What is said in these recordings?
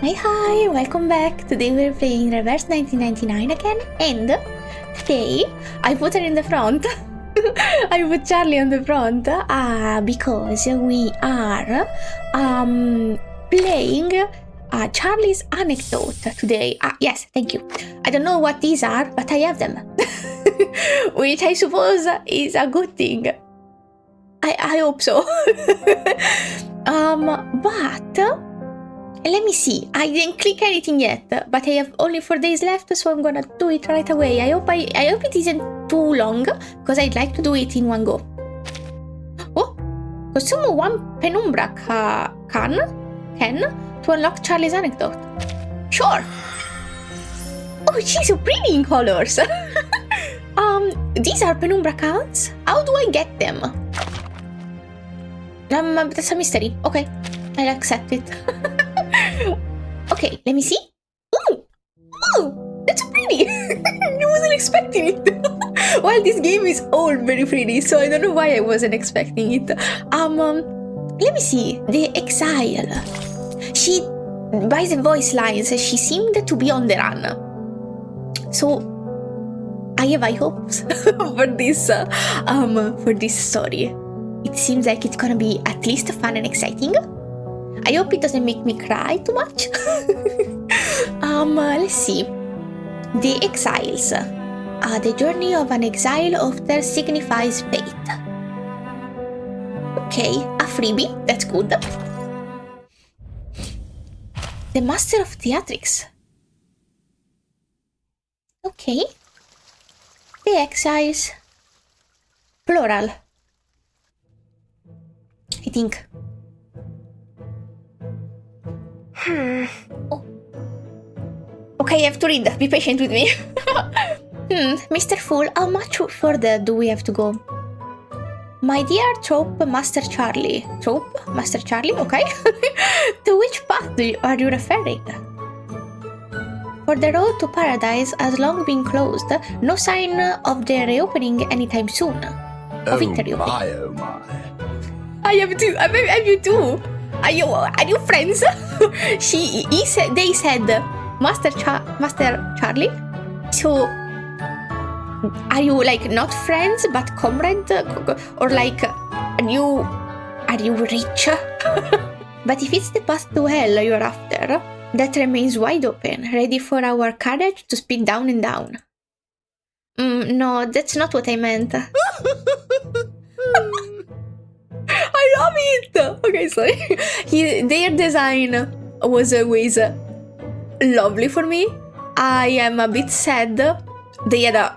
Hi, welcome back. Today we're playing Reverse 1999 again, and today I put her in the front. I put Charlie on the front because we are playing Charlie's Anecdote today. Yes, thank you. I don't know what these are, but I have them. Which I suppose is a good thing. I hope so. But let me see. I didn't click anything yet, but I have only 4 days left, so I'm gonna do it right away. I hope it isn't too long, because I'd like to do it in one go. Oh, consume 1 penumbra can to unlock Charlie's Anecdote. Sure. Oh, she's so pretty in colors. These are penumbra cans. How do I get them? That's a mystery. Okay, I'll accept it. Okay, let me see. Ooh, that's so pretty. I wasn't expecting it. Well, this game is all very pretty, so I don't know why I wasn't expecting it. Let me see. The Exile. By the voice lines, she seemed to be on the run. So I have high hopes for this story. It seems like it's gonna be at least fun and exciting. I hope it doesn't make me cry too much. Let's see. The Exiles. The journey of an exile often signifies fate. Okay, a freebie, that's good. The Master of Theatrics. Okay. The Exiles. Plural. I think. Oh. Okay, I have to read. Be patient with me. Mr. Fool, how much further do we have to go? My dear Trope Master Charlie. Trope Master Charlie? Okay. To which path are you referring? For the road to paradise has long been closed. No sign of the reopening anytime soon. Oh my. I have you too. Are you friends? They said Master Charlie. So are you like not friends but comrade, or like are you rich? But if it's the path to hell you're after, that remains wide open, ready for our courage to speed down and down. No, that's not what I meant. I love it! Okay, sorry. Their design was always lovely for me. I am a bit sad. They had a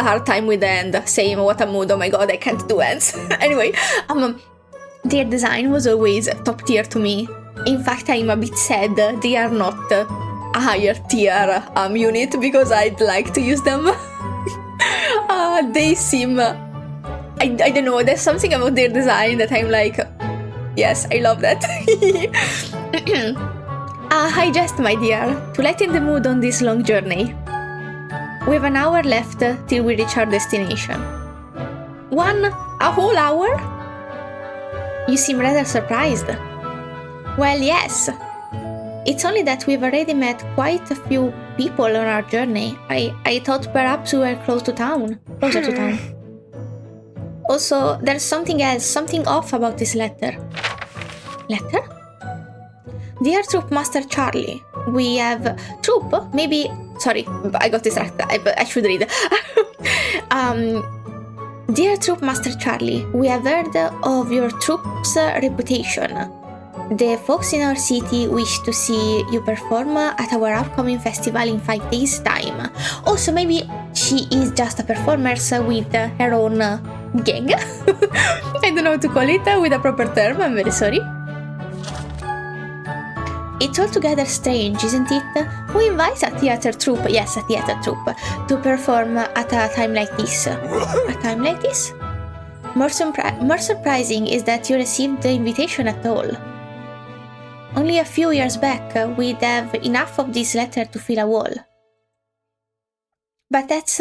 hard time with the end. Same, what a mood. Oh my god, I can't do ends. Anyway, their design was always top tier to me. In fact, I'm a bit sad they are not a higher tier unit, because I'd like to use them. They seem... I don't know, there's something about their design that I'm like, yes, I love that. Hi Jest, my dear, to lighten the mood on this long journey. We have an hour left till we reach our destination. A whole hour? You seem rather surprised. Well, yes. It's only that we've already met quite a few people on our journey. I thought perhaps we were closer to town. Also, there's something else, something off about this letter. Letter? Dear Troop Master Charlie, we have... Troop? Maybe... Sorry, I got distracted. I should read. Dear Troop Master Charlie, we have heard of your troop's reputation. The folks in our city wish to see you perform at our upcoming festival in 5 days' time. Also, maybe she is just a performer with her own gang. I don't know how to call it with a proper term, I'm very sorry. It's altogether strange, isn't it? Who invites a theater troupe, yes, a theater troupe, to perform at a time like this? A time like this? More surprising is that you received the invitation at all. Only a few years back, we'd have enough of this letter to fill a wall. But that's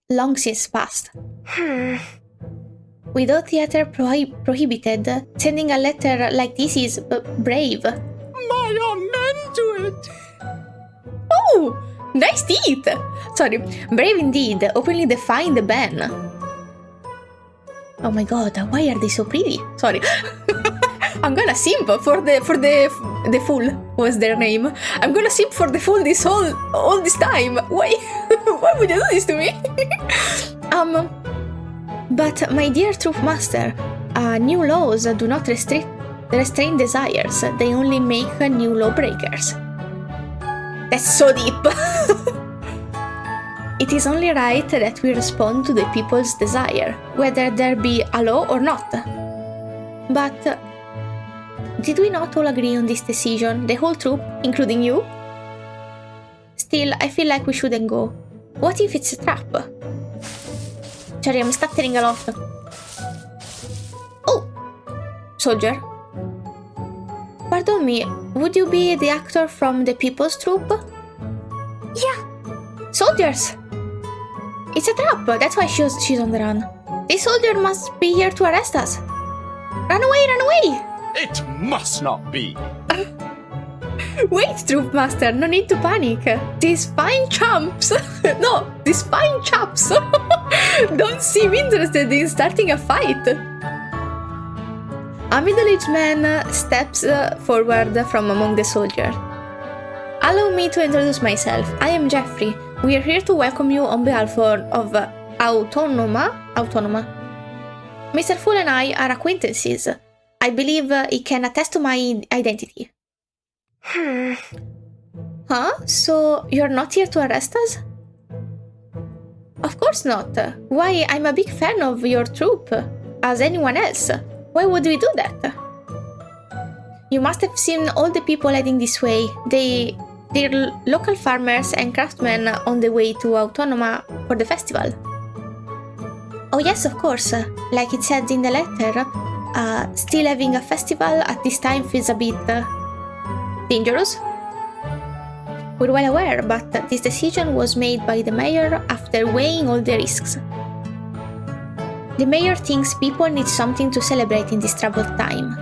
long since past. Without theater prohibited, sending a letter like this is brave. My amen to it. Oh, nice teeth! Sorry, brave indeed, openly defying the ban. Oh my god, why are they so pretty? Sorry. I'm gonna simp for the fool was their name. I'm gonna simp for the fool all this time. Why? Why would you do this to me? But my dear troop master, new laws do not restrain desires. They only make new lawbreakers. That's so deep. It is only right that we respond to the people's desire, whether there be a law or not. But did we not all agree on this decision, the whole troop, including you? Still, I feel like we shouldn't go. What if it's a trap? Sorry, I'm stuttering a lot. Oh! Soldier. Pardon me, would you be the actor from the People's Troop? Yeah. Soldiers! It's a trap, that's why she's on the run. This soldier must be here to arrest us. Run away, run away! It must not be. Wait, troop master, no need to panic. These fine chaps don't seem interested in starting a fight. A middle-aged man steps forward from among the soldiers. Allow me to introduce myself. I am Jeffrey. We are here to welcome you on behalf of Autonoma. Mr. Fool and I are acquaintances. I believe he can attest to my identity. Huh? So you're not here to arrest us? Of course not. Why, I'm a big fan of your troop, as anyone else. Why would we do that? You must have seen all the people heading this way. They're local farmers and craftsmen on the way to Autonoma for the festival. Oh yes, of course. Like it said in the letter, still having a festival at this time feels a bit dangerous. We're well aware, but this decision was made by the mayor after weighing all the risks. The mayor thinks people need something to celebrate in this troubled time.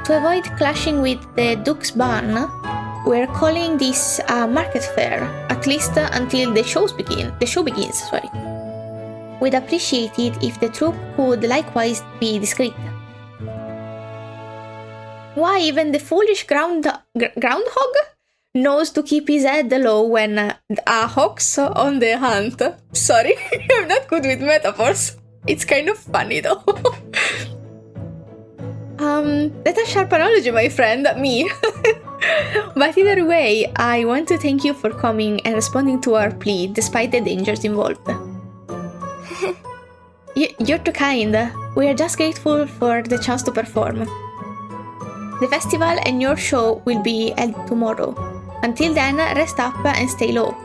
To avoid clashing with the Duke's Barn, we're calling this a market fair, at least until the show begins. We'd appreciate it if the troop could likewise be discreet. Why, even the foolish groundhog knows to keep his head low when a hawk's on the hunt. Sorry, I'm not good with metaphors. It's kind of funny though. That's a sharp analogy, my friend, me. But either way, I want to thank you for coming and responding to our plea despite the dangers involved. You're too kind. We are just grateful for the chance to perform. The festival and your show will be held tomorrow. Until then, rest up and stay low.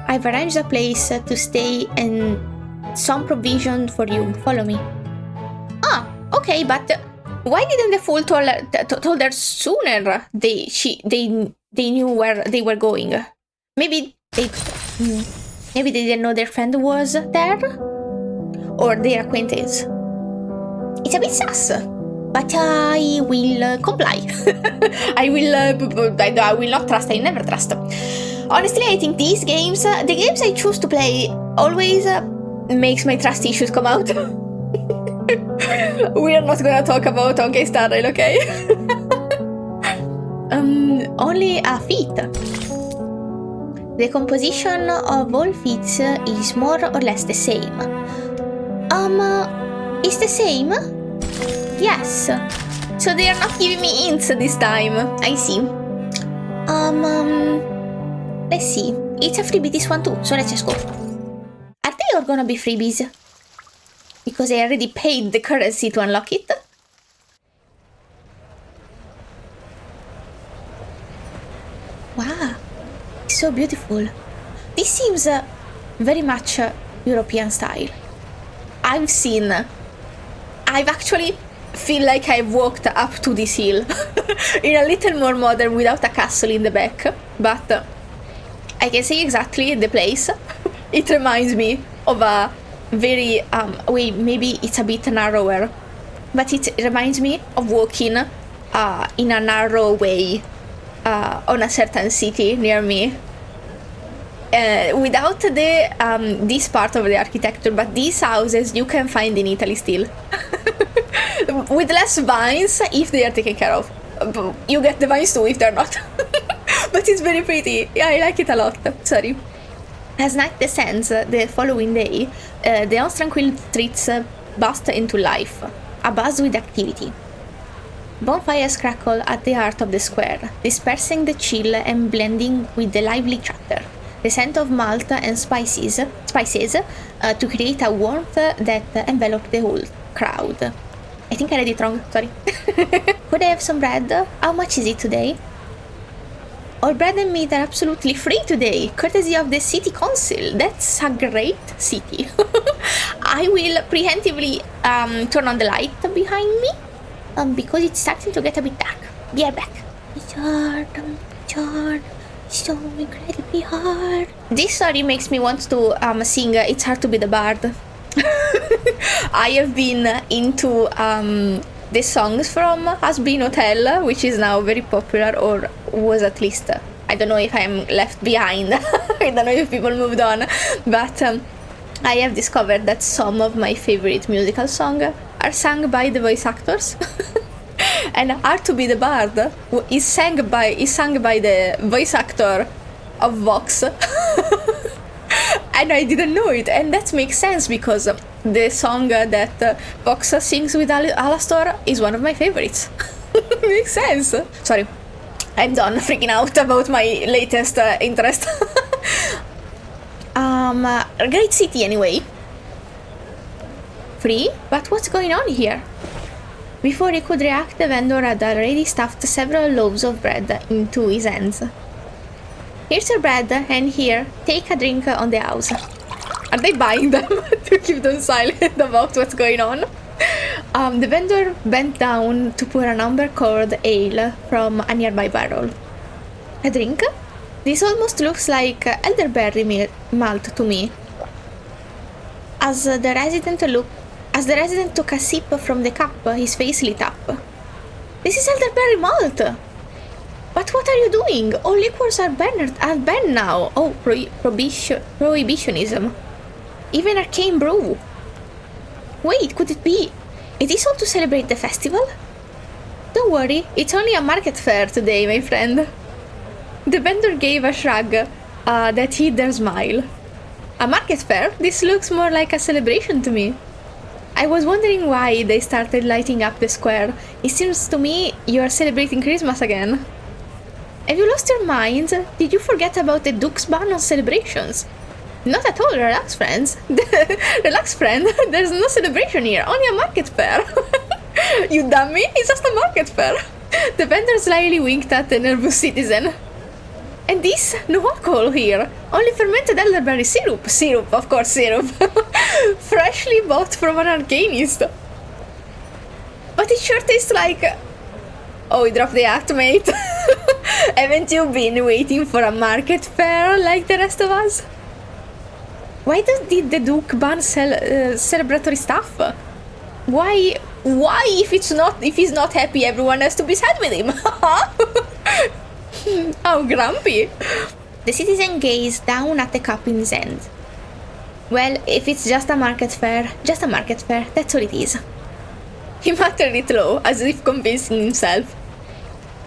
I've arranged a place to stay and some provision for you. Follow me. Ah, okay, but why didn't the fool told her sooner? They knew where they were going. Maybe they didn't know their friend was there, or their acquaintance. It's a bit sus, but I will comply. I will not trust. I never trust. Honestly, I think these games, the games I choose to play, always makes my trust issues come out. We are not gonna talk about OK Star Rail, okay? Only a feat. The composition of all feats is more or less the same. It's the same? Yes. So they are not giving me hints this time. I see. Let's see. It's a freebie, this one too, so let's just go. Are they all gonna be freebies? Because I already paid the currency to unlock it. Wow, it's so beautiful. This seems very much European style. I've actually feel like I've walked up to this hill in a little more modern without a castle in the back, but I can see exactly the place. It reminds me of a very, maybe it's a bit narrower, but it reminds me of walking in a narrow way on a certain city near me. Without this part of the architecture, but these houses you can find in Italy still. With less vines if they are taken care of. You get the vines too if they're not. But it's very pretty. Yeah, I like it a lot. Sorry. As night descends the following day, the once tranquil streets burst into life, abuzz with activity. Bonfires crackle at the heart of the square, dispersing the chill and blending with the lively chatter. The scent of malt and spices to create a warmth that enveloped the whole crowd. I think I read it wrong, sorry. Could I have some bread? How much is it today? All bread and meat are absolutely free today, courtesy of the city council. That's a great city. I will preemptively turn on the light behind me because it's starting to get a bit dark. Be right back. It's hard, so incredibly hard. This story makes me want to sing It's Hard to Be the Bard. I have been into the songs from Has Been Hotel, which is now very popular, or was at least. I don't know if I'm left behind. I don't know if people moved on, but I have discovered that some of my favorite musical songs are sung by the voice actors. And Hard to Be the Bard is sung by the voice actor of Vox. And I didn't know it, and that makes sense because the song that Vox sings with Alastor is one of my favorites. Makes sense. Sorry, I'm done freaking out about my latest interest. A great city anyway. Free? But what's going on here? Before he could react, the vendor had already stuffed several loaves of bread into his hands. Here's your bread, and here, take a drink on the house. Are they buying them to keep them silent about what's going on? The vendor bent down to pour an amber-colored ale from a nearby barrel. A drink? This almost looks like elderberry malt to me. As the resident took a sip from the cup, his face lit up. This is elderberry malt! But what are you doing? All liquors are banned now. Oh, prohibitionism. Even arcane brew. Wait, could it be? It is all to celebrate the festival? Don't worry, it's only a market fair today, my friend. The vendor gave a shrug that hid their smile. A market fair? This looks more like a celebration to me. I was wondering why they started lighting up the square. It seems to me you are celebrating Christmas again. Have you lost your mind? Did you forget about the Duke's ban on celebrations? Not at all, relax, friends. Relax, friend. There's no celebration here, only a market fair. You dummy, it's just a market fair. The vendor slyly winked at the nervous citizen. And this? No alcohol here. Only fermented elderberry syrup. Syrup, of course, syrup. Freshly bought from an arcanist. But it sure tastes like... Oh, we dropped the act, mate. Haven't you been waiting for a market fair like the rest of us? Why did the Duke ban celebratory stuff? Why if he's not happy, everyone has to be sad with him? How grumpy. The citizen gazed down at the cup in his hand. Well, if it's just a market fair, that's all it is. He muttered it low, as if convincing himself.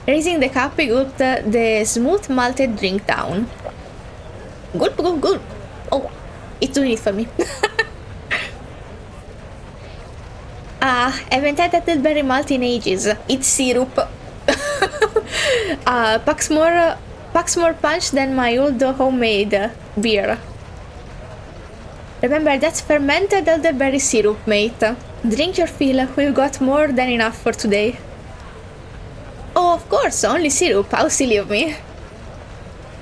Raising the cup, he gulped the smooth malted drink down. Gulp, gulp, gulp. Oh, it's doing it for me. Haven't had elderberry malt in ages. It's syrup. Packs more punch than my old homemade beer. Remember, that's fermented elderberry syrup, mate. Drink your fill, we've got more than enough for today. Oh, of course, only syrup, how silly of me.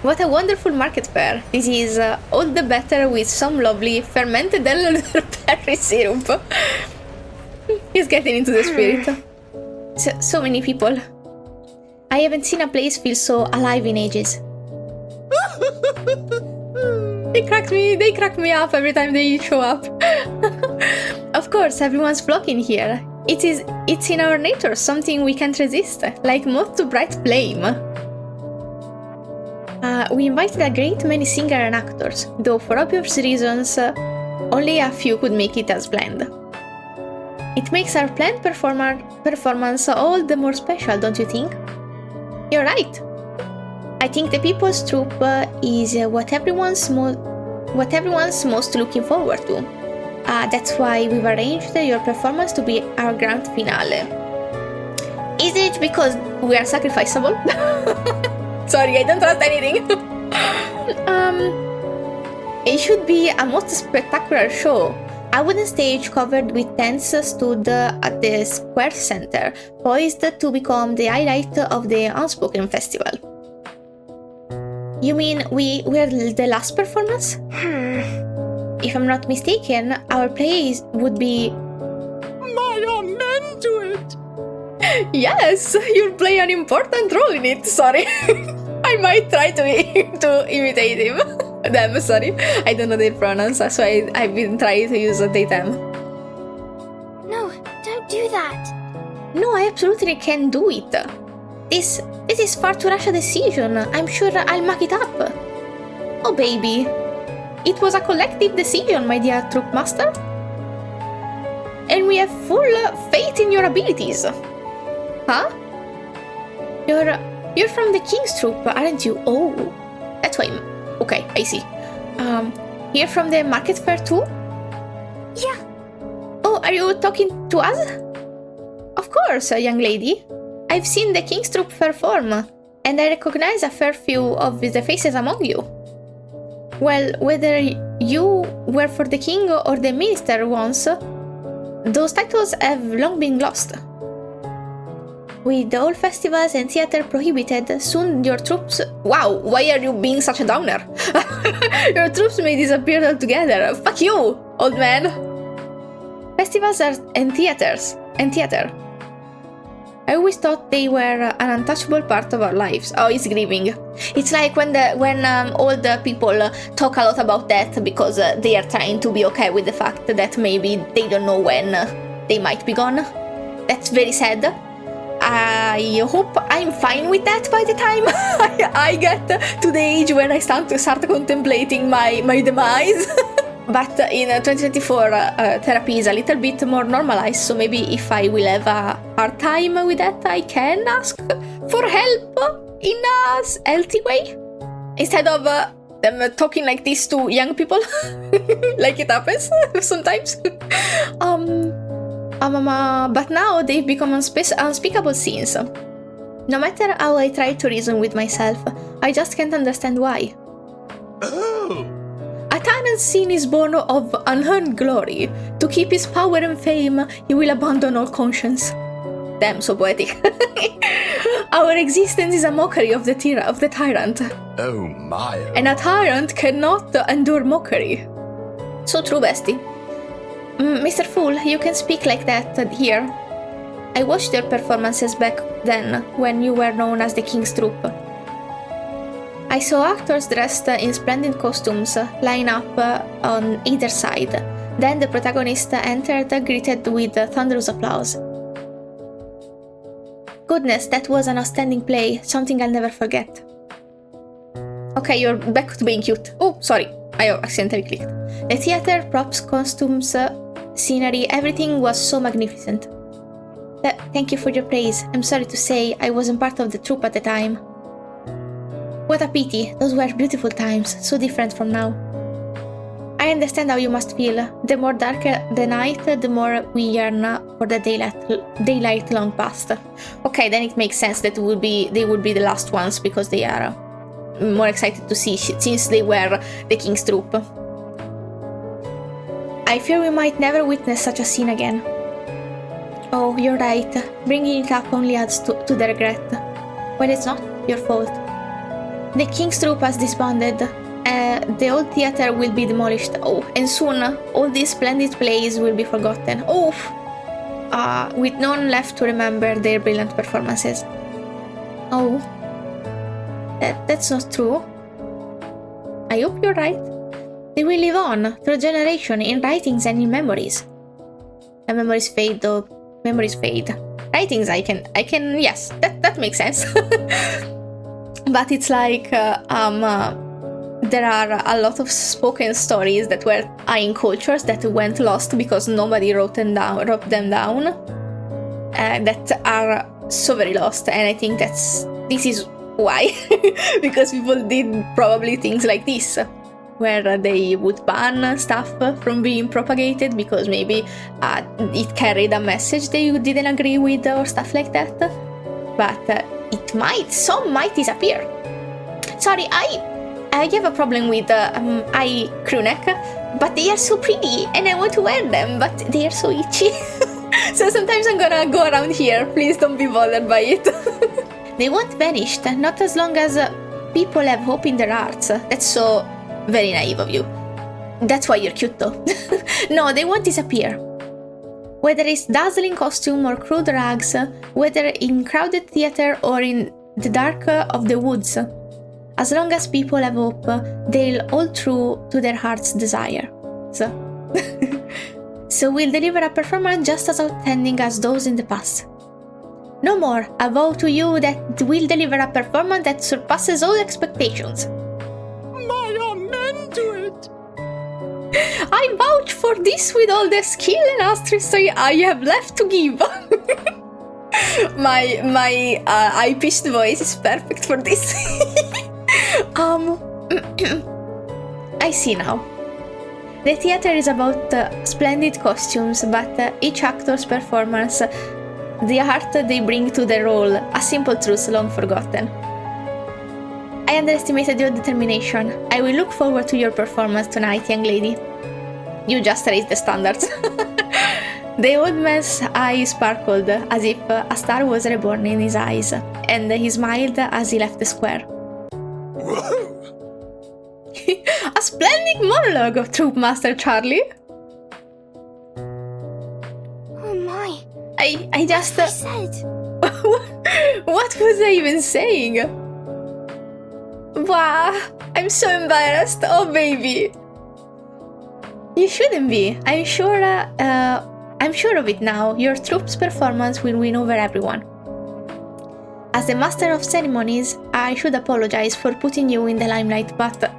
What a wonderful market fair. This is all the better with some lovely fermented elderberry syrup. He's getting into the spirit. So many people. I haven't seen a place feel so alive in ages. They crack me up every time they show up. Of course, everyone's flocking here. It's in our nature, something we can't resist, like moth to bright flame. We invited a great many singers and actors, though for obvious reasons, only a few could make it as planned. It makes our planned performance all the more special, don't you think? You're right. I think the People's Troupe is what everyone's most looking forward to. That's why we've arranged your performance to be our grand finale. Is it because we are sacrificable? Sorry, I don't trust anything. It should be a most spectacular show. A wooden stage covered with tents stood at the square center, poised to become the highlight of the Unspoken Festival. You mean we were the last performance? If I'm not mistaken, our play would be... My amen to it! Yes, you'll play an important role in it, sorry. I might try to imitate him. Them, sorry. I don't know their pronouns, so I've been trying to use they, them. No, don't do that. No, I absolutely can do it. This is far too rash a decision. I'm sure I'll muck it up. Oh, baby. It was a collective decision, my dear troop master. And we have full faith in your abilities. Huh? You're from the King's Troop, aren't you? Oh, that's why. Okay, I see. Here from the market fair too? Yeah. Oh, are you talking to us? Of course, young lady. I've seen the King's Troop perform, and I recognize a fair few of the faces among you. Well, whether you were for the king or the minister once, those titles have long been lost. With all festivals and theater prohibited, soon your troops... Wow, why are you being such a downer? Your troops may disappear altogether. Fuck you, old man. Festivals and theater. I always thought they were an untouchable part of our lives. Oh, he's grieving. It's like when old people talk a lot about death because they are trying to be okay with the fact that maybe they don't know when they might be gone. That's very sad. I hope I'm fine with that by the time I get to the age where I start contemplating my demise. But in 2024, therapy is a little bit more normalized, so maybe if I will have a hard time with that, I can ask for help in a healthy way. Instead of them talking like this to young people, like it happens sometimes. But now they've become unspeakable sins. No matter how I try to reason with myself, I just can't understand why. Oh! A tyrant's sin is born of unearned glory. To keep his power and fame, he will abandon all conscience. Damn, so poetic. Our existence is a mockery of the tyrant. Oh my. And a tyrant cannot endure mockery. So true, bestie. Mr. Fool, you can speak like that here. I watched your performances back then, when you were known as the King's Troop. I saw actors dressed in splendid costumes line up on either side. Then the protagonist entered, greeted with thunderous applause. Goodness, that was an outstanding play, something I'll never forget. Okay, you're back to being cute. Oh, sorry, I accidentally clicked. The theater, props, costumes, scenery, everything was so magnificent. Thank you for your praise. I'm sorry to say I wasn't part of the troupe at the time. What a pity, those were beautiful times, so different from now. I understand how you must feel. The more darker the night, the more we yearn for the daylight long past. Okay, then it makes sense that they would be the last ones because they are more excited to see since they were the King's Troop. I fear we might never witness such a scene again. Oh, you're right. Bringing it up only adds to the regret. When it's not your fault. The King's Troop has disbanded. The old theater will be demolished. Oh, and soon all these splendid plays will be forgotten. Oh, with none left to remember their brilliant performances. Oh, that's not true. I hope you're right. They will live on through generation in writings and in memories. And memories fade though. memories fade. Writings, I can, yes, that makes sense. But it's like, there are a lot of spoken stories that were in cultures that went lost because nobody wrote them down, that are so very lost, and I think this is why. Because people did probably things like this, where they would ban stuff from being propagated because maybe it carried a message they didn't agree with or stuff like that. But some might disappear. Sorry, I have a problem with eye crew neck, but they are so pretty and I want to wear them, but they are so itchy. So sometimes I'm gonna go around here. Please don't be bothered by it. They won't vanish, not as long as people have hope in their hearts. That's so very naive of you. That's why you're cute though. No, they won't disappear. Whether it's dazzling costume or crude rags, whether in crowded theater or in the dark of the woods, as long as people have hope, they'll hold true to their heart's desire. So we'll deliver a performance just as outstanding as those in the past. No more, I vow to you that we'll deliver a performance that surpasses all expectations. My amen to it! I vouch for this with all the skill and artistry I have left to give. My high-pitched voice is perfect for this. I see now. The theater is about splendid costumes, but each actor's performance, the heart they bring to the role, a simple truth long forgotten. I underestimated your determination. I will look forward to your performance tonight, young lady. You just raised the standards. The old man's eyes sparkled as if a star was reborn in his eyes, and he smiled as he left the square. Whoa! A splendid monologue of Troop Master Charlie. Oh my. I just... I said. What was I even saying? Wow, I'm so embarrassed. Oh, baby. You shouldn't be. I'm sure of it now. Your troop's performance will win over everyone. As the master of ceremonies, I should apologize for putting you in the limelight, but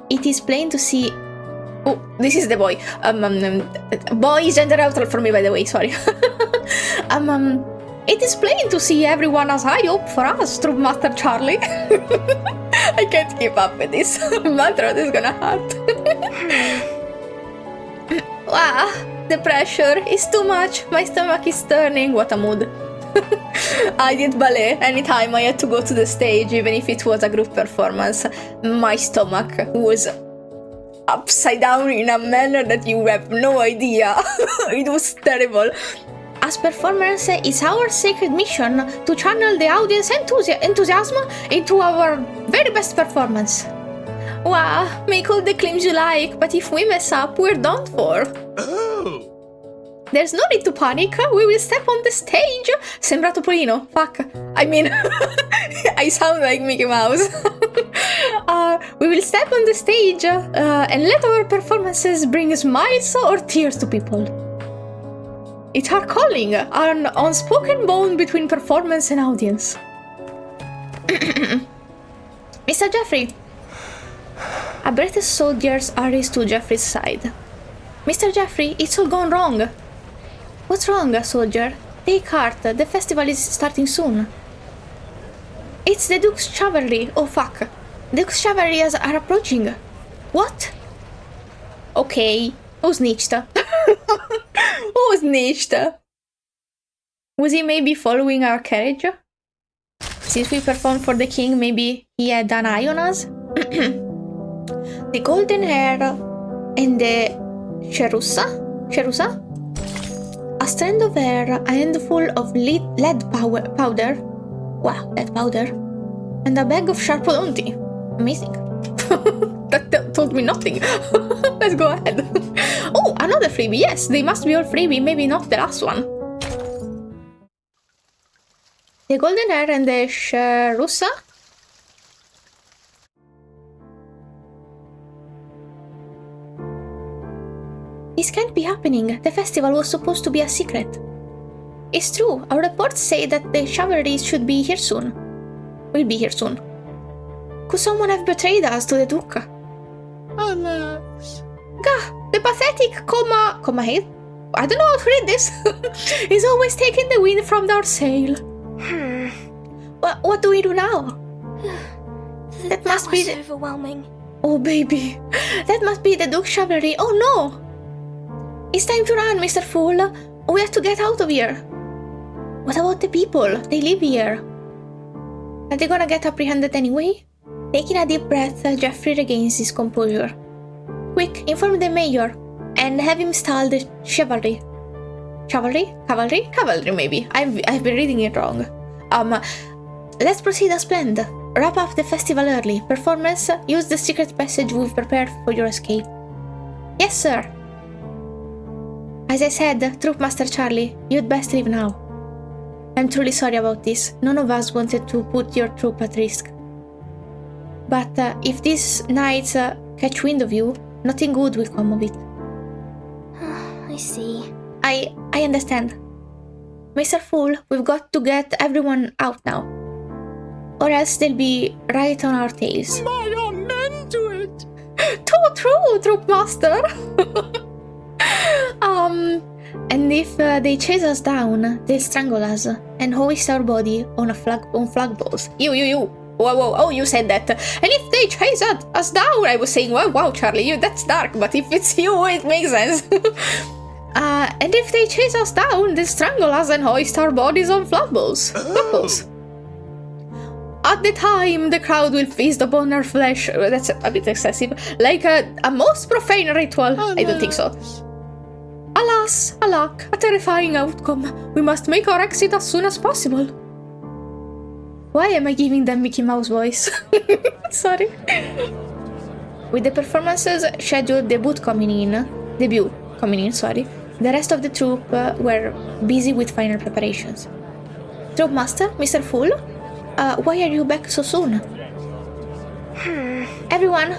it is plain to see... Oh, this is the boy. Boy is gender neutral for me, by the way, sorry. It is plain to see everyone as high hope for us, Troop Master Charlie. I can't keep up with this. My throat is gonna hurt. Wow, the pressure is too much. My stomach is turning. What a mood. I did ballet. Anytime I had to go to the stage, even if it was a group performance, my stomach was upside down in a manner that you have no idea. It was terrible. As performers, it's our sacred mission to channel the audience enthusiasm into our very best performance. Wow, make all the claims you like, but if we mess up, we're done for. Oh! There's no need to panic, we will step on the stage. Sembra Topolino, fuck. I mean, I sound like Mickey Mouse. We will step on the stage and let our performances bring smiles or tears to people. It's our calling, an unspoken bond between performance and audience. Mr. Jeffrey. A British soldiers hurries to Jeffrey's side. Mr. Jeffrey, it's all gone wrong. What's wrong, soldier? Take heart, the festival is starting soon. It's the Duke's Cavalry. Oh fuck. Duke's Cavalry are approaching. What? Okay. Who snitched? Who snitched? Was he maybe following our carriage? Since we performed for the king, maybe he had an eye on us? The golden hair and the Cerussa? A strand of hair, a handful of lead powder. Wow, lead powder. And a bag of sharp bounty. Amazing. That told me nothing. Let's go ahead. Oh, another freebie. Yes, they must be all freebie. Maybe not the last one. The golden hair and the Cerussa. This can't be happening. The festival was supposed to be a secret. It's true. Our reports say that the chivalry should be here soon. Will be here soon. Could someone have betrayed us to the Duke? Alas. Gah, the pathetic comma head. I don't know how to read this. Is always taking the wind from our sail. What do we do now? That must be the... overwhelming. Oh, baby. That must be the Duke's chivalry. Oh, no. It's time to run, Mr. Fool. We have to get out of here. What about the people? They live here. Are they gonna get apprehended anyway? Taking a deep breath, Jeffrey regains his composure. Quick, inform the mayor and have him stall the chivalry. Chivalry? Cavalry? Cavalry, maybe. I've been reading it wrong. Let's proceed as planned. Wrap up the festival early. Performance, use the secret passage we've prepared for your escape. Yes, sir. As I said, Troop Master Charlie, you'd best leave now. I'm truly sorry about this. None of us wanted to put your troop at risk. But if these knights catch wind of you, nothing good will come of it. I see. I understand. Mr. Fool, we've got to get everyone out now. Or else they'll be right on our tails. My amen to it. Too true, Troop Master! And if they chase us down, they'll strangle us and hoist our body on flagpoles. You. Whoa, oh, you said that. And if they chase us down, I was saying, wow, Charlie, that's dark, but if it's you, it makes sense. And if they chase us down, they'll strangle us and hoist our bodies on flagpoles. At the time, the crowd will feast upon our flesh. That's a bit excessive. Like a most profane ritual. I don't think so. Alas, alack, a terrifying outcome. We must make our exit as soon as possible. Why am I giving them Mickey Mouse voice? Sorry. With the performances scheduled debut coming in, the rest of the troupe were busy with final preparations. Troop Master, Mr. Fool, why are you back so soon? Everyone,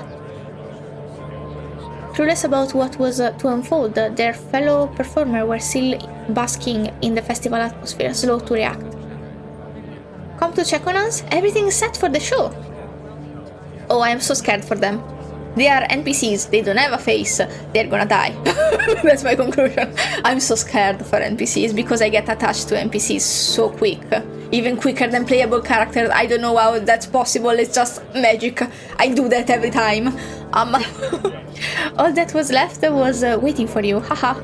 clueless about what was to unfold, their fellow performers were still basking in the festival atmosphere, slow to react. Come to check on us? Everything's set for the show. Oh, I am so scared for them. They are NPCs, they don't have a face, they're gonna die. That's my conclusion. I'm so scared for NPCs because I get attached to NPCs so quick. Even quicker than playable characters. I don't know how that's possible, it's just magic. I do that every time. All that was left was waiting for you, haha.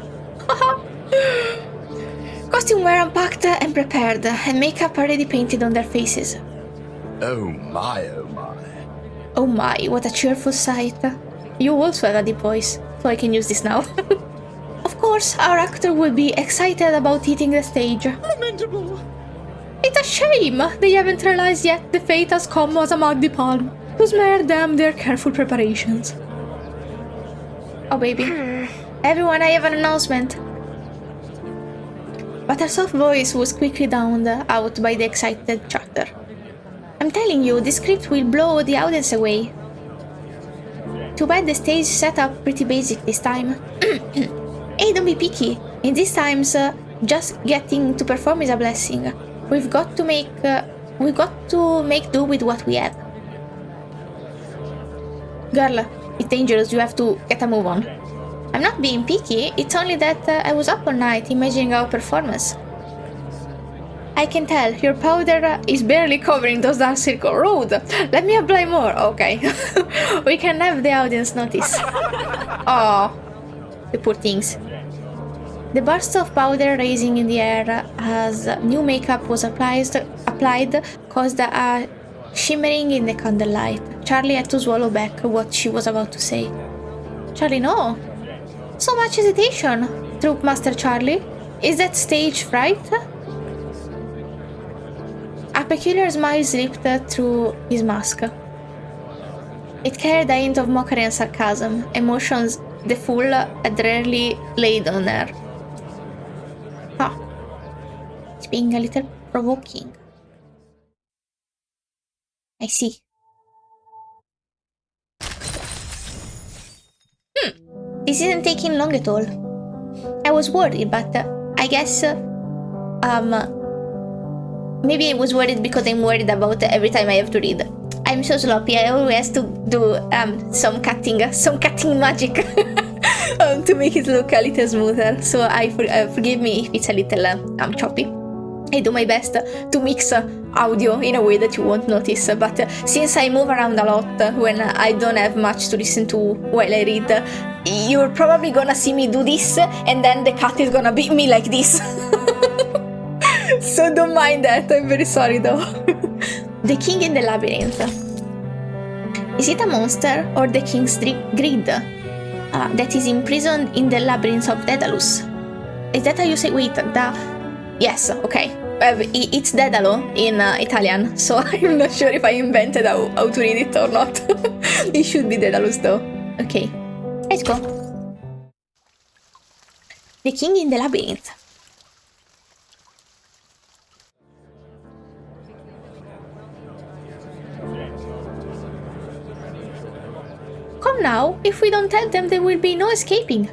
Costumes were unpacked and prepared, and makeup already painted on their faces. Oh my, oh my. Oh my, what a cheerful sight. You also have a deep voice, so I can use this now. Of course, our actor will be excited about hitting the stage. Lamentable. It's a shame they haven't realized yet the fate has come as a Magdi Palm to spare them their careful preparations. Oh baby. Everyone, I have an announcement. But her soft voice was quickly drowned out by the excited chatter. I'm telling you, this script will blow the audience away. Too bad the stage set up pretty basic this time. Hey, don't be picky. In these times, just getting to perform is a blessing. We've got to make do with what we have. Girl, it's dangerous. You have to get a move on. I'm not being picky. It's only that I was up all night imagining our performance. I can tell, your powder is barely covering those dark circle road. Let me apply more, okay. We can have the audience notice. Oh, the poor things. The burst of powder raising in the air as new makeup was applied caused a shimmering in the candlelight. Charlie had to swallow back what she was about to say. Charlie, no. So much hesitation, Troop Master Charlie. Is that stage fright? A peculiar smile slipped through his mask. It carried a hint of mockery and sarcasm, emotions the fool had rarely laid on her. Huh. It's being a little provoking. I see. This isn't taking long at all. I was worried, but I guess maybe I was worried because I'm worried about every time I have to read. I'm so sloppy. I always have to do some cutting magic to make it look a little smoother. So forgive me if it's a little choppy. I do my best to mix audio in a way that you won't notice, but since I move around a lot when I don't have much to listen to while I read, you're probably gonna see me do this, and then the cat is gonna beat me like this. So don't mind that, I'm very sorry though. The King in the Labyrinth. Is it a monster or the King's greed that is imprisoned in the Labyrinth of Daedalus? Is that how you say? Wait, yes, okay. It's Daedalo in Italian, so I'm not sure if I invented how to read it or not. It should be Daedalus though. Okay, let's go. The King in the Labyrinth. Come now, if we don't tell them, there will be no escaping.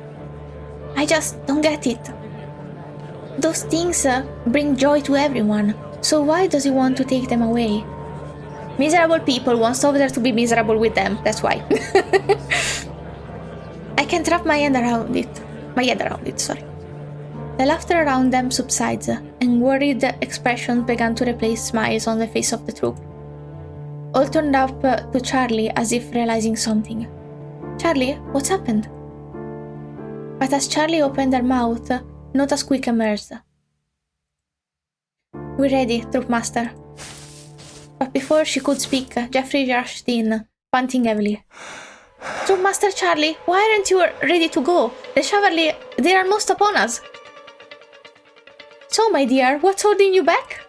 I just don't get it. Those things bring joy to everyone, so why does he want to take them away? Miserable people want Sovder to be miserable with them, that's why. I can't wrap my head around it, sorry. The laughter around them subsides, and worried expressions began to replace smiles on the face of the troop. All turned up to Charlie as if realizing something. Charlie, what's happened? But as Charlie opened her mouth, not a squeak emerged. We're ready, Troopmaster. But before she could speak, Jeffrey rushed in, panting heavily. Troopmaster Charlie, why aren't you ready to go? The Chevalier, they are most upon us. So, my dear, what's holding you back?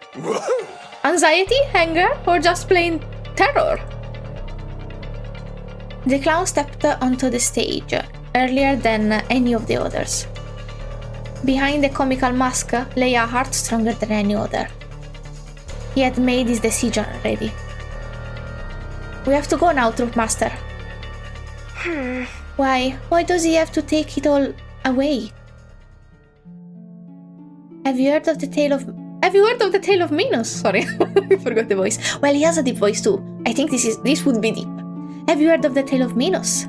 Anxiety, anger, or just plain terror? The clown stepped onto the stage, earlier than any of the others. Behind the comical mask lay a heart stronger than any other. He had made his decision already. We have to go now, Troopmaster. Why does he have to take it all away? Have you heard of the tale of Minos? Sorry, I forgot the voice. Well, he has a deep voice too. I think this would be deep. Have you heard of the tale of Minos?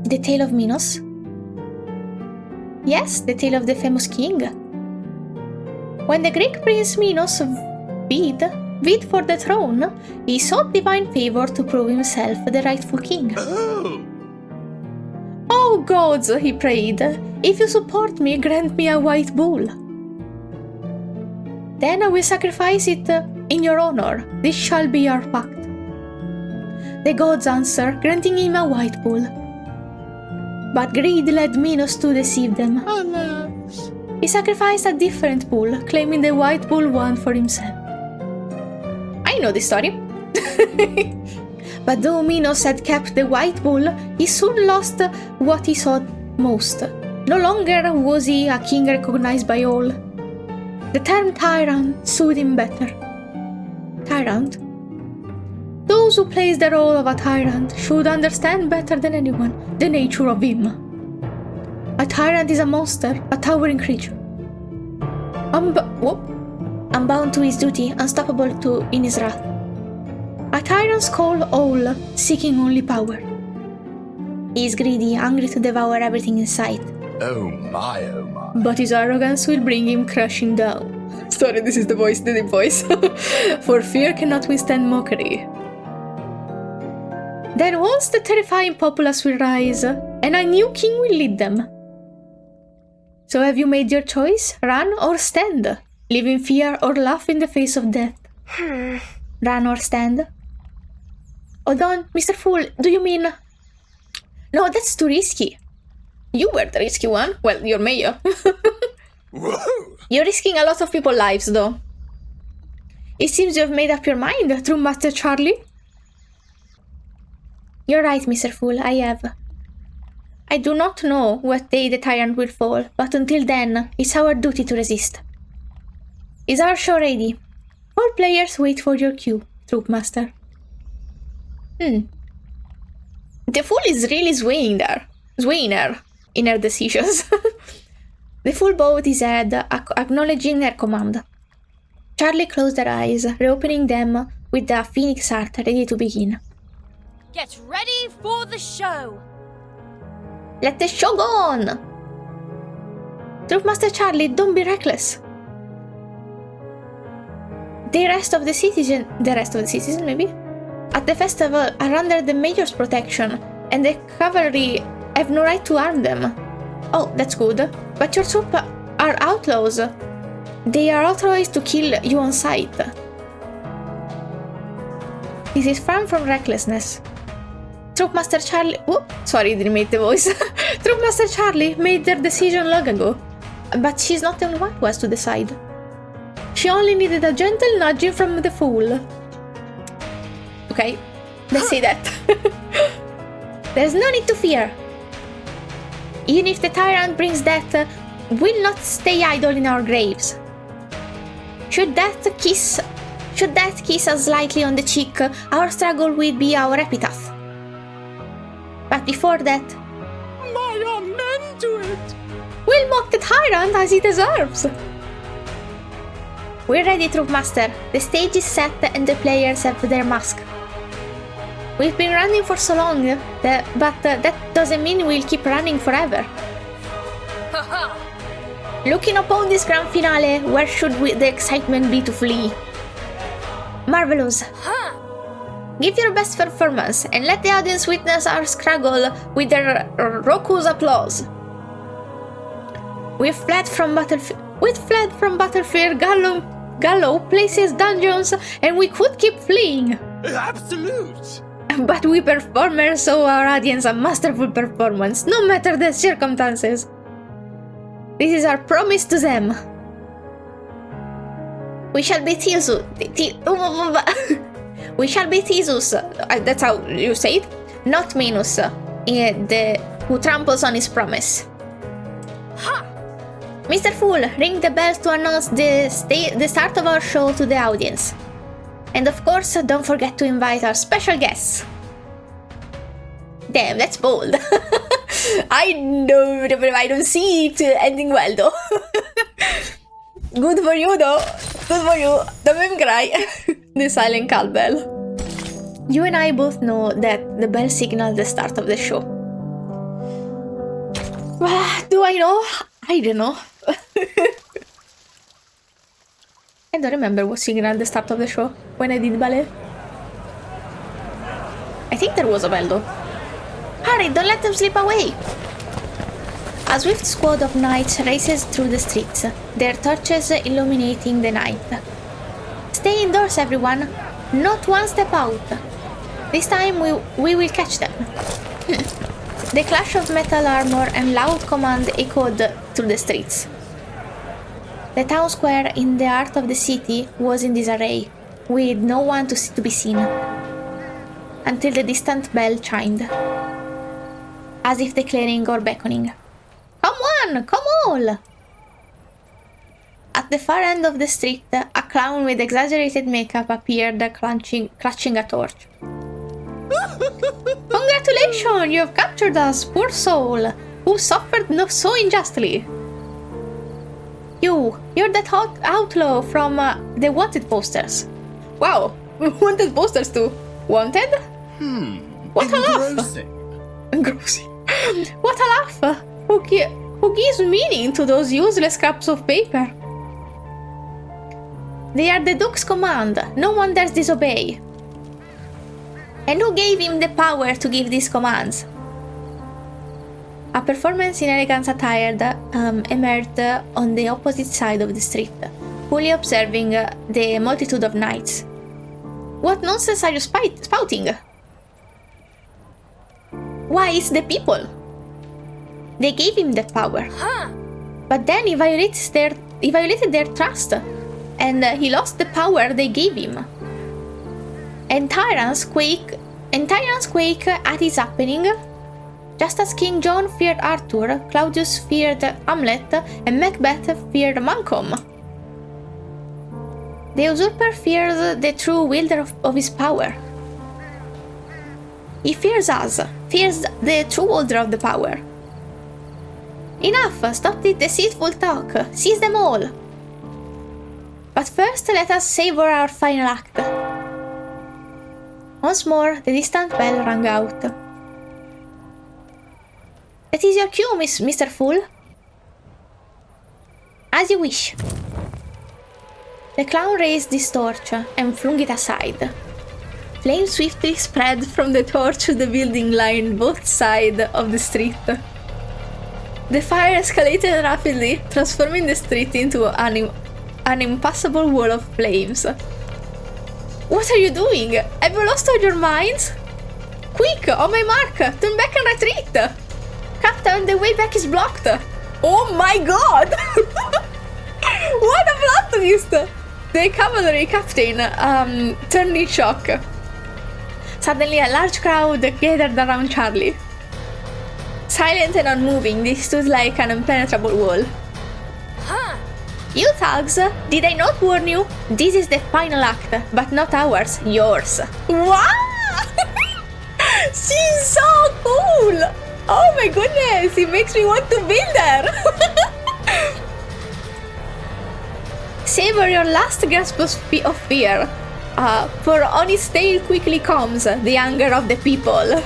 The tale of Minos? Yes, the tale of the famous king. When the Greek prince Minos vied for the throne, he sought divine favor to prove himself the rightful king. Oh gods, he prayed, if you support me, grant me a white bull. Then I will sacrifice it in your honor. This shall be our pact. The gods answered, granting him a white bull. But greed led Minos to deceive them. Alas. He sacrificed a different bull, claiming the white bull won for himself. I know this story. But though Minos had kept the white bull, he soon lost what he sought most. No longer was he a king recognized by all. The term tyrant suited him better. Tyrant? Those who plays the role of a tyrant should understand better than anyone the nature of him. A tyrant is a monster, a towering creature. Unbound to his duty, unstoppable in his wrath. A tyrant's call all, seeking only power. He is greedy, hungry to devour everything in sight. Oh my, oh my. But his arrogance will bring him crashing down. Sorry, this is the deep voice. For fear cannot withstand mockery. Then once the terrifying populace will rise, and a new king will lead them. So have you made your choice? Run or stand? Live in fear or laugh in the face of death? Run or stand? Hold on, Mr. Fool, do you mean... No, that's too risky. You were the risky one. Well, you're mayor. Whoa. You're risking a lot of people's lives, though. It seems you have made up your mind, true Master Charlie. You're right, Mr. Fool, I have. I do not know what day the tyrant will fall, but until then, it's our duty to resist. Is our show ready? All players wait for your cue, Troopmaster. The fool is really swaying there. Swainer in her decisions. The fool bowed his head, acknowledging her command. Charlie closed her eyes, reopening them with the phoenix heart ready to begin. Get ready for the show! Let the show go on! Troopmaster Charlie, don't be reckless. The rest of the citizens maybe, at the festival are under the mayor's protection, and the cavalry have no right to harm them. Oh, that's good. But your troops are outlaws. They are authorized to kill you on sight. This is far from recklessness. Troopmaster Charlie... Oh, sorry, didn't make the voice. Troopmaster Charlie made their decision long ago. But she's not the only one who has to decide. She only needed a gentle nudging from the fool. Okay, let's say that. There's no need to fear. Even if the tyrant brings death, we'll not stay idle in our graves. Should that kiss us lightly on the cheek, our struggle will be our epitaph. But before that, My amen to it! we'll mock the tyrant as he deserves. We're ready, Troopmaster. The stage is set and the players have their mask. We've been running for so long, but that doesn't mean we'll keep running forever. Looking upon this grand finale, where should the excitement be to flee? Marvelous. Give your best performance and let the audience witness our struggle with their raucous applause. We've fled from battlefield Gallo places, dungeons, and we could keep fleeing. Absolute! But we performers owe our audience a masterful performance, no matter the circumstances. This is our promise to them. We shall be Theseus. We shall be Theseus. That's how you say it. Not Minos, who tramples on his promise. Mr. Fool, ring the bells to announce the start of our show to the audience. And of course, don't forget to invite our special guests. Damn, that's bold. I know, but I don't see it ending well though. Good for you though. Good for you. Don't make me cry. The silent cowbell. You and I both know that the bell signaled the start of the show. Do I know? I don't know. I don't remember what signaled the start of the show when I did ballet. I think there was a bell though. Hurry, don't let them slip away! A swift squad of knights races through the streets, their torches illuminating the night. Stay indoors, everyone. Not one step out. This time we will catch them. The clash of metal armor and loud command echoed through the streets. The town square in the heart of the city was in disarray, with no one to be seen, until the distant bell chimed, as if declaring or beckoning. Come on, come all! At the far end of the street, a clown with exaggerated makeup appeared, clutching a torch. Congratulations, you have captured us, poor soul, who suffered so unjustly. You're that outlaw from the wanted posters. Wow, wanted posters too. Wanted? What a laugh! Engrossing. What a laugh! Who gives meaning to those useless scraps of paper? They are the Duke's command. No one dares disobey. And who gave him the power to give these commands? A performance in elegant attire emerged on the opposite side of the street, coolly observing the multitude of knights. What nonsense are you spouting? Why, it's the people. They gave him that power. But then he violated their trust, and he lost the power they gave him. And tyrants quake at his happening. Just as King John feared Arthur, Claudius feared Hamlet, and Macbeth feared Malcolm. The usurper fears the true wielder of his power. He fears us, fears the true holder of the power. Enough! Stop the deceitful talk! Seize them all! But first, let us savor our final act. Once more, the distant bell rang out. That is your cue, Mr. Fool. As you wish. The clown raised his torch and flung it aside. Flames swiftly spread from the torch to the building lined both sides of the street. The fire escalated rapidly, transforming the street into an impassable wall of flames. What are you doing? Have you lost all your minds? Quick, on my mark, turn back and retreat! Captain, the way back is blocked! Oh my god! What a plot twist! The cavalry captain turned in shock. Suddenly, a large crowd gathered around Charlie. Silent and unmoving, they stood like an impenetrable wall. Huh. You thugs, did I not warn you? This is the final act, but not ours, yours. Wow! She's so cool! Oh my goodness, it makes me want to build her! Savor your last grasp of fear, for on its tail quickly comes the anger of the people.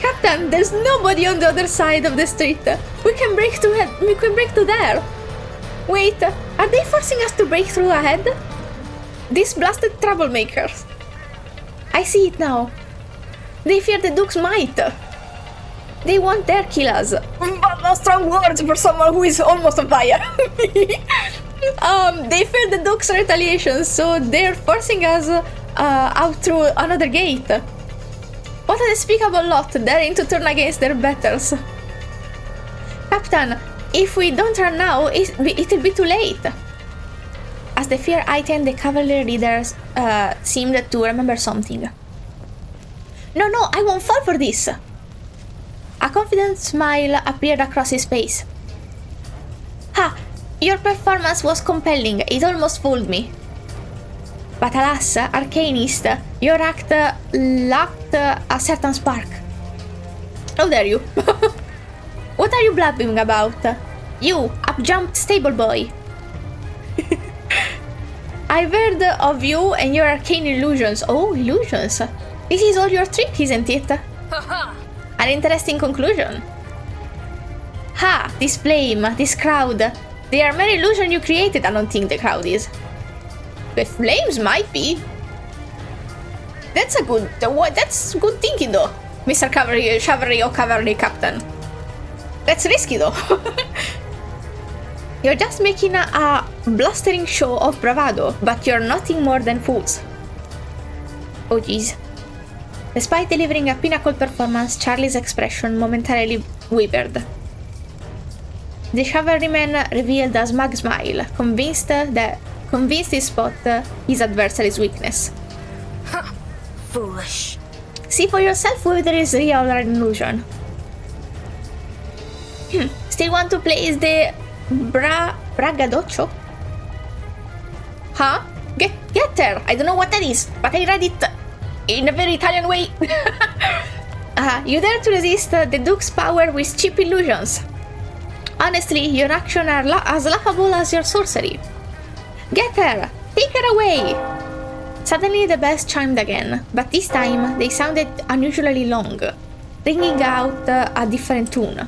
Captain, there's nobody on the other side of the street. We can break to there. Wait, are they forcing us to break through ahead? These blasted troublemakers. I see it now. They fear the Duke's might. They want their kill us. But strong words for someone who is almost on fire. They fear the Duke's retaliation, so they're forcing us out through another gate. What a despicable lot, daring to turn against their betters. Captain, if we don't run now, it'll be too late. As the fear heightened, the cavalry leaders seemed to remember something. No, I won't fall for this. A confident smile appeared across his face. Ha! Your performance was compelling, it almost fooled me. But alas, Arcanist, your act lacked a certain spark. How dare you? What are you blabbing about? You, up-jumped stable boy. I've heard of you and your arcane illusions. Oh, illusions. This is all your trick, isn't it? An interesting conclusion. Ha! This flame, this crowd. They are mere illusion you created. I don't think the crowd is. The flames might be. That's good thinking though, Mr. Cavalry Captain. That's risky though. You're just making a blustering show of bravado, but you're nothing more than fools. Oh jeez. Despite delivering a pinnacle performance, Charlie's expression momentarily wavered. The cavalryman revealed a smug smile, convinced he spot his adversary's weakness. Foolish. See for yourself whether it is real or an illusion. Still want to play as the Braggadoccio? Huh? Get there! I don't know what that is, but I read it in a very Italian way. You dare to resist the Duke's power with cheap illusions. Honestly, your actions are as laughable as your sorcery. Get her! Take her away! Suddenly the bells chimed again, but this time they sounded unusually long, ringing out a different tune.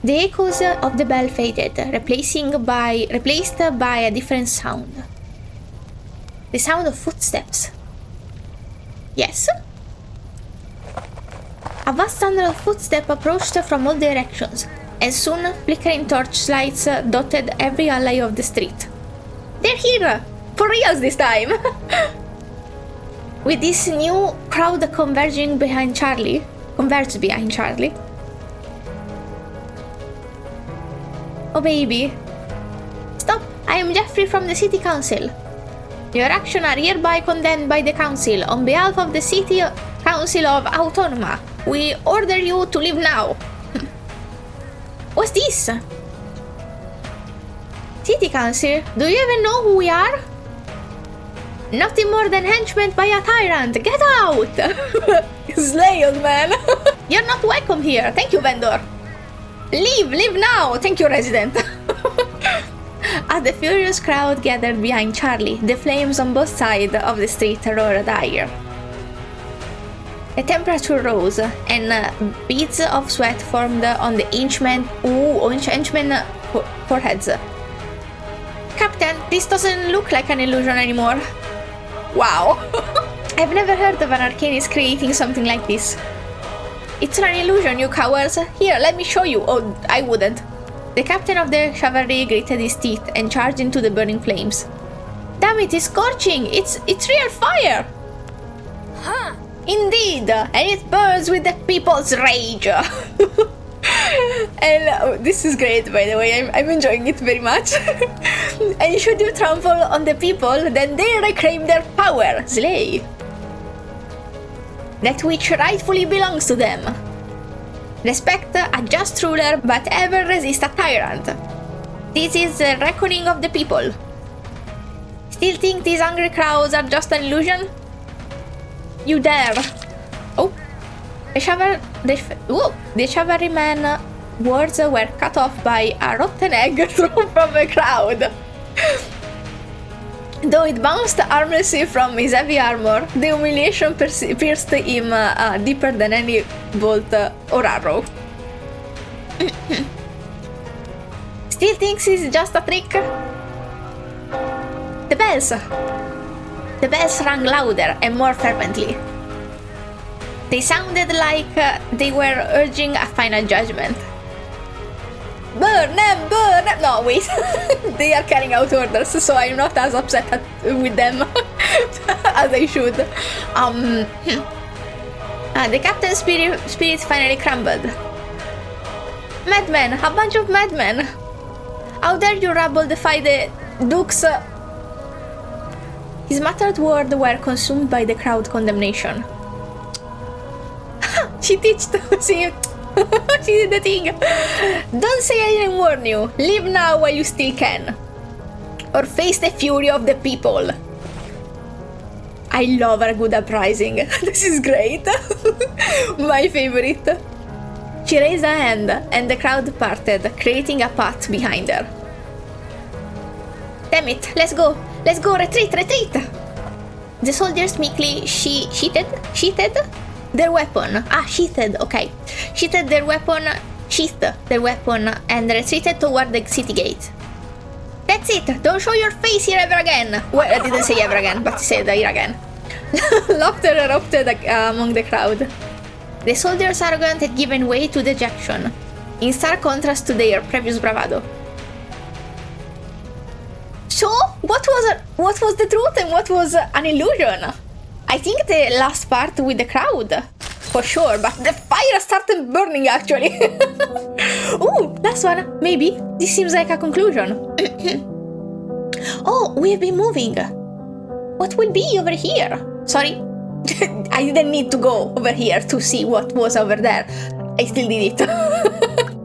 The echoes of the bell faded, replaced by a different sound. The sound of footsteps. Yes? A vast thunder of footsteps approached from all directions, and soon flickering torchlights dotted every alley of the street. They're here! For reals this time! With this new crowd converged behind Charlie. Oh baby. Stop! I am Jeffrey from the City Council. Your actions are hereby condemned by the Council. On behalf of the City Council of Autonoma, we order you to leave now. What's this? City Council, do you even know who we are? Nothing more than henchmen by a tyrant. Get out! Slay, old man. You're not welcome here. Thank you, vendor. Leave now! Thank you, resident. As the furious crowd gathered behind Charlie, the flames on both sides of the street roared higher. The temperature rose, and beads of sweat formed on the henchmen' foreheads. Captain, this doesn't look like an illusion anymore. Wow. I've never heard of an arcanist creating something like this. It's an illusion, you cowards. Here, let me show you. Oh, I wouldn't. The captain of the cavalry gritted his teeth and charged into the burning flames. Damn it, it's scorching! It's real fire! Huh. Indeed, and it burns with the people's rage. And this is great, by the way. I'm enjoying it very much. And should you trample on the people, then they reclaim their power. Slay. That which rightfully belongs to them. Respect a just ruler, but ever resist a tyrant. This is the reckoning of the people. Still think these angry crowds are just an illusion? You dare! Oh, the cavalryman's words were cut off by a rotten egg thrown from a crowd. Though it bounced harmlessly from his heavy armor, the humiliation pierced him deeper than any bolt or arrow. Still thinks it's just a trick? The bells! The bells rang louder and more fervently. They sounded like they were urging a final judgment. Burn them! Burn them! No, wait. They are carrying out orders, so I'm not as upset with them as I should. The captain's spirit finally crumbled. Madmen! A bunch of madmen! How dare you rabble defy the Duke's... His muttered words were consumed by the crowd condemnation. She teached. See, she did the thing. Don't say I didn't warn you. Leave now while you still can. Or face the fury of the people. I love a good uprising. This is great. My favorite. She raised a hand and the crowd parted, creating a path behind her. Damn it, let's go. Let's go, retreat, retreat! The soldiers meekly sheathed their weapon. Sheathed, okay. Sheathed their weapon, and retreated toward the city gate. That's it! Don't show your face here ever again! Well, I didn't say ever again, but said here again. Laughter erupted among the crowd. The soldiers' arrogance had given way to dejection, in stark contrast to their previous bravado. So, what was the truth and what was an illusion? I think the last part with the crowd, for sure, but the fire started burning actually. Ooh, last one, maybe. This seems like a conclusion. Oh, we've been moving. What will be over here? Sorry, I didn't need to go over here to see what was over there. I still did it.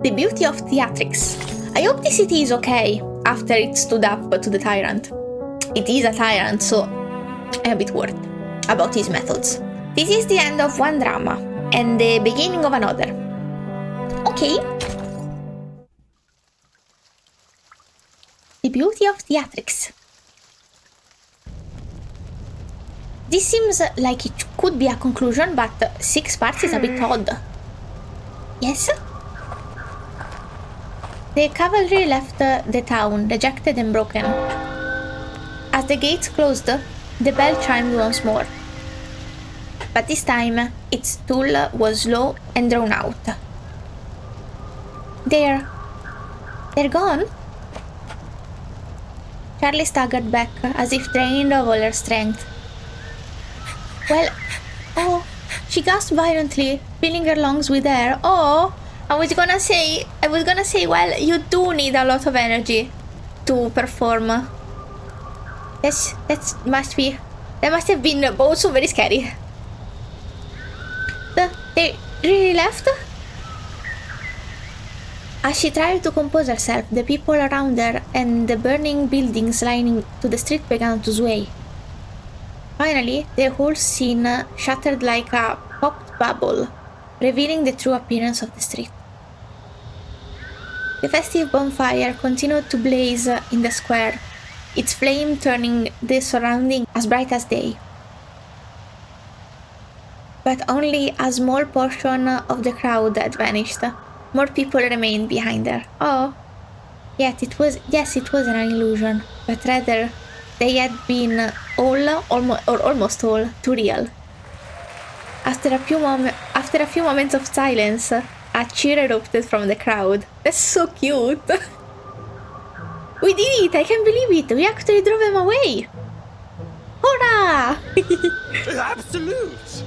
The Beauty of Theatrics. I hope the city is okay after it stood up to the tyrant. It is a tyrant, so I'm a bit worried about his methods. This is the end of one drama and the beginning of another. Okay. The Beauty of Theatrics. This seems like it could be a conclusion, but 6 parts is a bit odd. Yes? The cavalry left the town, dejected and broken. As the gates closed, the bell chimed once more. But this time, its toll was low and drawn out. They're gone? Charlie staggered back, as if drained of all her strength. Well, oh, she gasped violently, filling her lungs with air. Oh, I was gonna say, well, you do need a lot of energy to perform. That must have been also very scary. They really left? As she tried to compose herself, the people around her and the burning buildings lining to the street began to sway. Finally, the whole scene shattered like a popped bubble, revealing the true appearance of the street. The festive bonfire continued to blaze in the square, its flame turning the surrounding as bright as day. But only a small portion of the crowd had vanished. More people remained behind her. Oh, yet it was an illusion, but rather they had been almost all too real. After a few moments of silence, a cheer erupted from the crowd. That's so cute. We did it! I can't believe it! We actually drove them away! Hurrah! Absolute!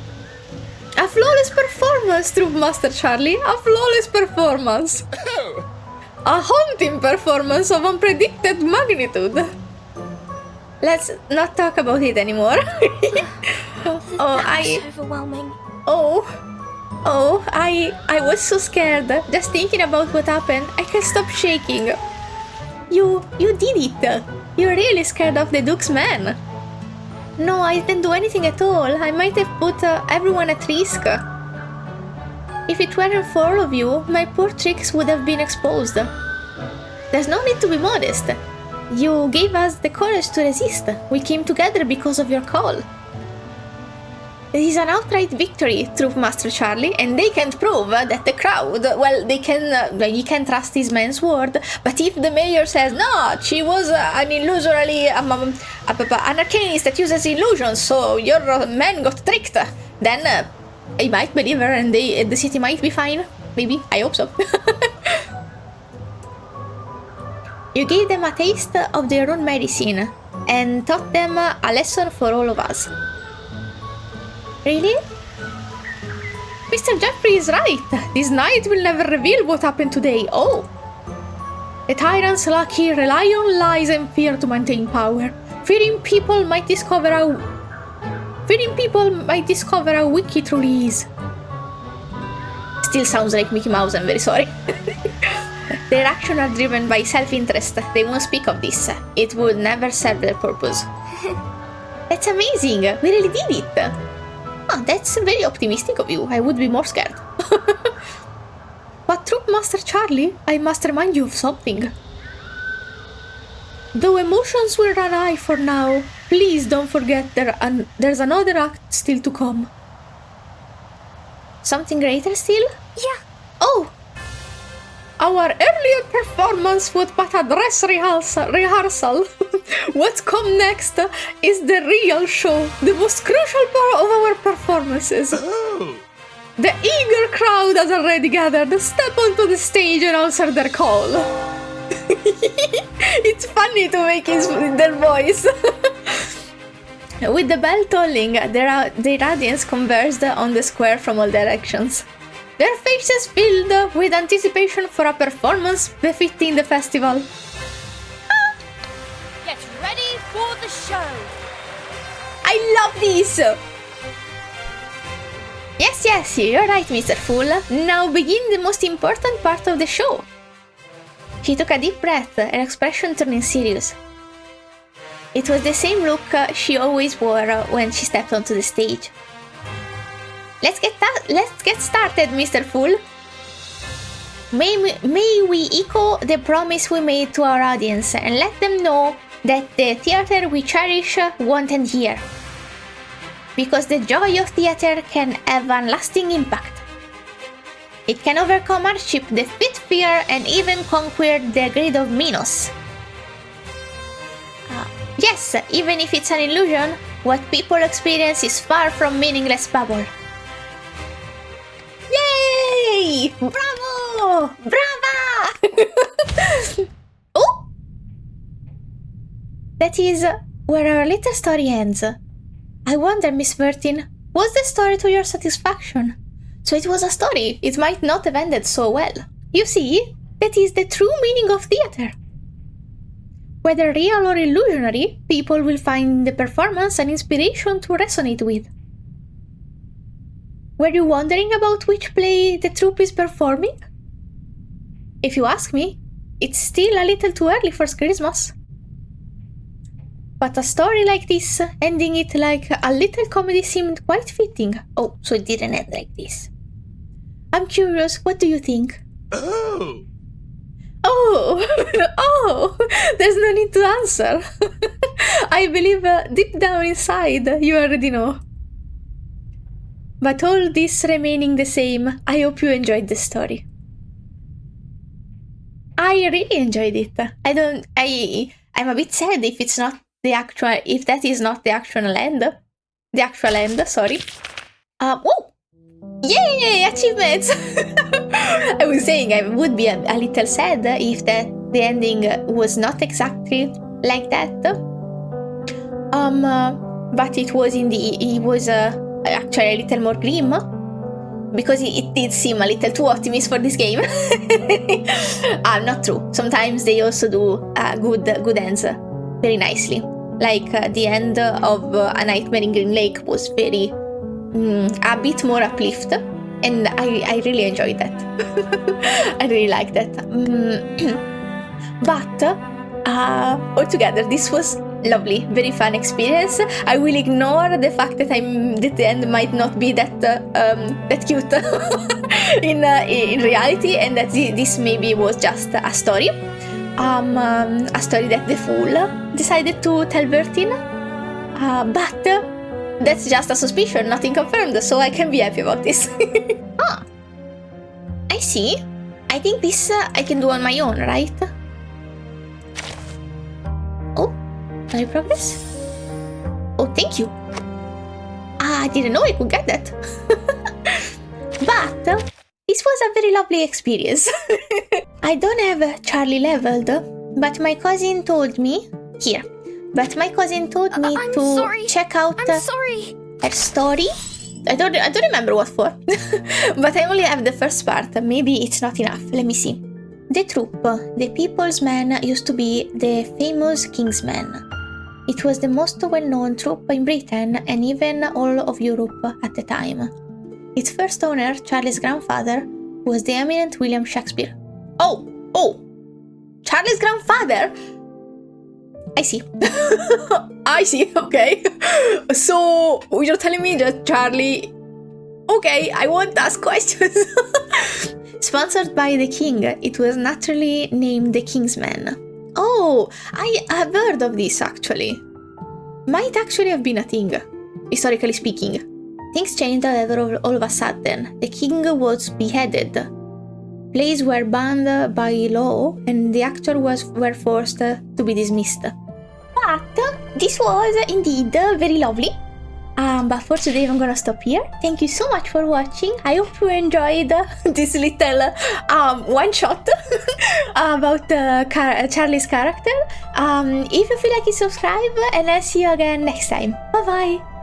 A flawless performance, Troop Master Charlie! A flawless performance! A haunting performance of unpredicted magnitude! Let's not talk about it anymore. Overwhelming. I was so scared. Just thinking about what happened, I can't stop shaking. You did it! You're really scared of the Duke's men. No, I didn't do anything at all. I might have put everyone at risk. If it weren't for all of you, my poor tricks would have been exposed. There's no need to be modest. You gave us the courage to resist. We came together because of your call. It is an outright victory, Troop Master Charlie, and they can't prove that the crowd, well, you can trust this man's word, but if the mayor says, no, she was an illusory, an arcanist that uses illusions, so your man got tricked, then I might believe her and the city might be fine. Maybe, I hope so. You gave them a taste of their own medicine, and taught them a lesson for all of us. Really? Mr. Jeffrey is right. This night will never reveal what happened today. Oh. The tyrants lucky rely on lies and fear to maintain power. Fearing people might discover how weak he truly is. Still sounds like Mickey Mouse, I'm very sorry. Their actions are driven by self-interest. They won't speak of this. It would never serve their purpose. That's amazing. We really did it. Oh, that's very optimistic of you. I would be more scared. But Troop Master Charlie, I must remind you of something. Though emotions will run high for now, please don't forget there's another act still to come. Something greater still? Yeah. Oh! Our earlier performance was but a dress rehearsal. What's come next is the real show, the most crucial part of our performances. Oh. The eager crowd has already gathered. Step onto the stage and answer their call. It's funny to make their voice. With the bell tolling, the audience converged on the square from all directions. Their faces filled with anticipation for a performance befitting the festival. Get ready for the show. I love this! Yes, you're right, Mr. Fool. Now begin the most important part of the show. She took a deep breath, her expression turning serious. It was the same look she always wore when she stepped onto the stage. Let's get started, Mr. Fool. May we echo the promise we made to our audience and let them know that the theater we cherish won't end here. Because the joy of theater can have a lasting impact. It can overcome hardship, defeat fear, and even conquer the greed of Minos. Yes, even if it's an illusion, what people experience is far from meaningless babble. Yay! Bravo! Brava! Oh! That is where our little story ends. I wonder, Miss Vertin, was the story to your satisfaction? So it was a story. It might not have ended so well. You see, that is the true meaning of theater. Whether real or illusionary, people will find the performance an inspiration to resonate with. Were you wondering about which play the troupe is performing? If you ask me, it's still a little too early for Christmas. But a story like this, ending it like a little comedy seemed quite fitting. Oh, so it didn't end like this. I'm curious, what do you think? Oh! Oh, oh, there's no need to answer. I believe deep down inside you already know. But all this remaining the same, I hope you enjoyed the story. I really enjoyed it. I'm a bit sad if it's not the actual, if that is not the actual end. The actual end, sorry. Whoa! Yay! Achievements! I was saying I would be a little sad if the ending was not exactly like that. But it was actually a little more grim, because it did seem a little too optimist for this game. Not true. Sometimes they also do good ends very nicely. Like the end of A Nightmare in Green Lake was very a bit more uplift, and I really enjoyed that. I really like that. But altogether, this was lovely, very fun experience. I will ignore the fact that the end might not be that cute in reality, and that this maybe was just a story that the fool decided to tell Bertin. But that's just a suspicion, nothing confirmed, so I can be happy about this. Ah, I see. I think this I can do on my own, right? Oh, my progress? Oh, thank you. I didn't know I could get that. But this was a very lovely experience. I don't have Charlie leveled, but my cousin told me here. But my cousin told me check out her story. I don't remember what for. But I only have the first part. Maybe it's not enough. Let me see. The troop, the People's Men, used to be the famous King's Men. It was the most well-known troop in Britain and even all of Europe at the time. Its first owner, Charlie's grandfather, was the eminent William Shakespeare. Oh! Charlie's grandfather? I see. I see, okay. So, you're telling me that Charlie... Okay, I won't ask questions. Sponsored by the king, it was naturally named the King's Men. Oh, I have heard of this actually. Might actually have been a thing, historically speaking. Things changed, however, all of a sudden. The king was beheaded. Plays were banned by law, and the actors were forced to be dismissed. But this was indeed very lovely. But for today I'm gonna stop here. Thank you so much for watching. I hope you enjoyed this little one shot about Charlie's character. If you feel like it, subscribe, and I'll see you again next time. Bye bye!